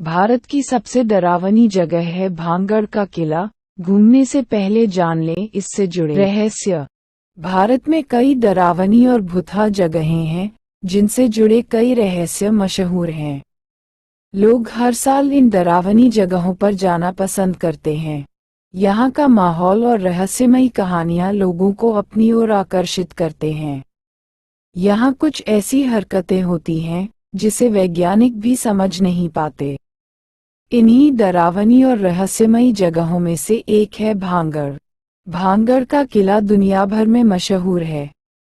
भारत की सबसे डरावनी जगह है भांगड़ का किला। घूमने से पहले जान लें इससे जुड़े रहस्य। भारत में कई डरावनी और भुतहा जगहें हैं, जिनसे जुड़े कई रहस्य मशहूर हैं। लोग हर साल इन डरावनी जगहों पर जाना पसंद करते हैं। यहाँ का माहौल और रहस्यमयी कहानियाँ लोगों को अपनी ओर आकर्षित करते हैं। यहाँ कुछ ऐसी हरकतें होती हैं जिसे वैज्ञानिक भी समझ नहीं पाते। इन्हीं डरावनी और रहस्यमयी जगहों में से एक है भांगड़। भांगड़ का किला दुनिया भर में मशहूर है।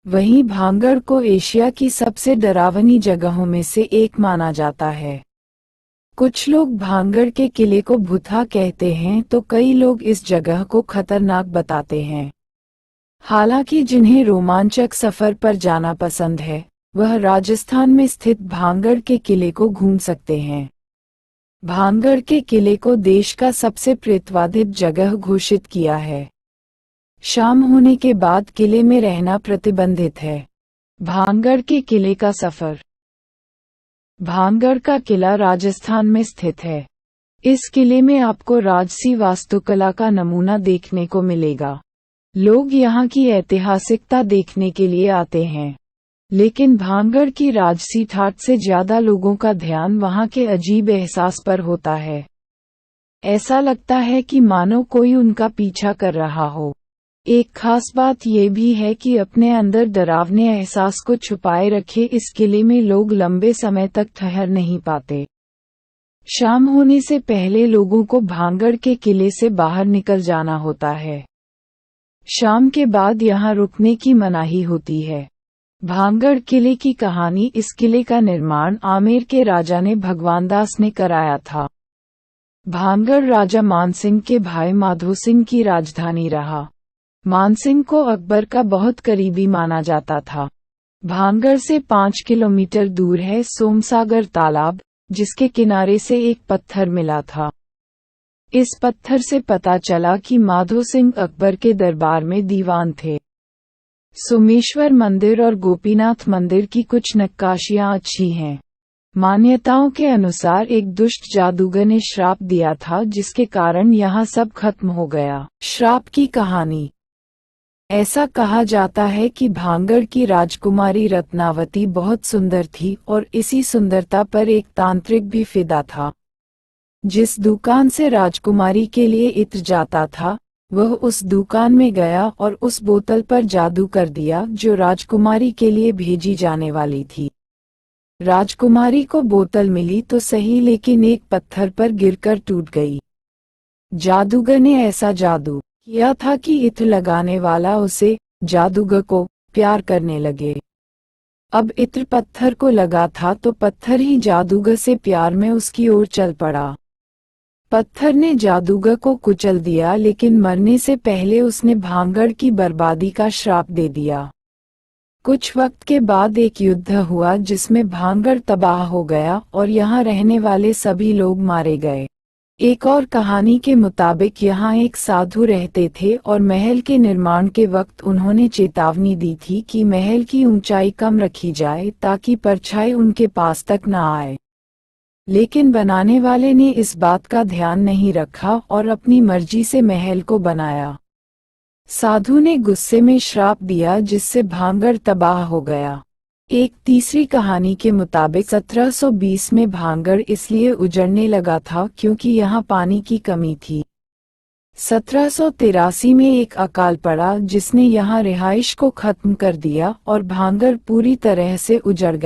वहीं भांगड़ को एशिया की सबसे डरावनी जगहों में से एक माना जाता है। कुछ लोग भांगड़ के किले को भुतहा कहते हैं तो कई लोग इस जगह को खतरनाक बताते हैं। हालांकि जिन्हें रोमांचक सफर पर जाना पसंद है, वह राजस्थान में स्थित भांगड़ के किले को घूम सकते हैं। भांगड़ के किले को देश का सबसे प्रतिवादित जगह घोषित किया है। शाम होने के बाद किले में रहना प्रतिबंधित है। भांगड़ के किले का सफर। भांगड़ का किला राजस्थान में स्थित है। इस किले में आपको राजसी वास्तुकला का नमूना देखने को मिलेगा। लोग यहाँ की ऐतिहासिकता देखने के लिए आते हैं, लेकिन भांगड़ की राजसी ठाठ से ज्यादा लोगों का ध्यान वहाँ के अजीब एहसास पर होता है। ऐसा लगता है कि मानो कोई उनका पीछा कर रहा हो। एक खास बात यह भी है कि अपने अंदर डरावने एहसास को छुपाए रखे इस किले में लोग लंबे समय तक ठहर नहीं पाते। शाम होने से पहले लोगों को भांगड़ के किले से बाहर निकल जाना होता है। शाम के बाद यहाँ रुकने की मनाही होती है। भांगड़ किले की कहानी। इस किले का निर्माण आमेर के राजा ने भगवानदास ने कराया था। भांगड़ राजा मानसिंह के भाई माधो सिंह की राजधानी रहा। मानसिंह को अकबर का बहुत करीबी माना जाता था। भांगड़ से 5 किलोमीटर दूर है सोमसागर तालाब, जिसके किनारे से एक पत्थर मिला था। इस पत्थर से पता चला कि माधो सिंह अकबर के दरबार में दीवान थे। सोमेश्वर मंदिर और गोपीनाथ मंदिर की कुछ नक्काशियां अच्छी हैं। मान्यताओं के अनुसार एक दुष्ट जादूगर ने श्राप दिया था, जिसके कारण यहाँ सब खत्म हो गया। श्राप की कहानी। ऐसा कहा जाता है कि भांगड़ की राजकुमारी रत्नावती बहुत सुंदर थी और इसी सुंदरता पर एक तांत्रिक भी फिदा था। जिस दुकान से राजकुमारी के लिए इत्र जाता था, वह उस दुकान में गया और उस बोतल पर जादू कर दिया जो राजकुमारी के लिए भेजी जाने वाली थी। राजकुमारी को बोतल मिली तो सही, लेकिन एक पत्थर पर गिरकर टूट गई। जादूगर ने ऐसा जादू किया था कि इत्र लगाने वाला उसे, जादूगर को, प्यार करने लगे। अब इत्र पत्थर को लगा था तो पत्थर ही जादूगर से प्यार में उसकी ओर चल पड़ा। पत्थर ने जादूगर को कुचल दिया, लेकिन मरने से पहले उसने भांगड़ की बर्बादी का श्राप दे दिया। कुछ वक्त के बाद एक युद्ध हुआ जिसमें भांगड़ तबाह हो गया और यहाँ रहने वाले सभी लोग मारे गए। एक और कहानी के मुताबिक यहाँ एक साधु रहते थे और महल के निर्माण के वक्त उन्होंने चेतावनी दी थी कि महल की ऊंचाई कम रखी जाए ताकि परछाई उनके पास तक न आए। लेकिन बनाने वाले ने इस बात का ध्यान नहीं रखा और अपनी मर्जी से महल को बनाया। साधु ने गुस्से में श्राप दिया, जिससे भांगड़ तबाह हो गया। एक तीसरी कहानी के मुताबिक 1720 में भांगड़ इसलिए उजड़ने लगा था क्योंकि यहाँ पानी की कमी थी। 1783 में एक अकाल पड़ा जिसने यहाँ रिहाइश को खत्म कर दिया और भांगड़ पूरी तरह से उजड़ गया।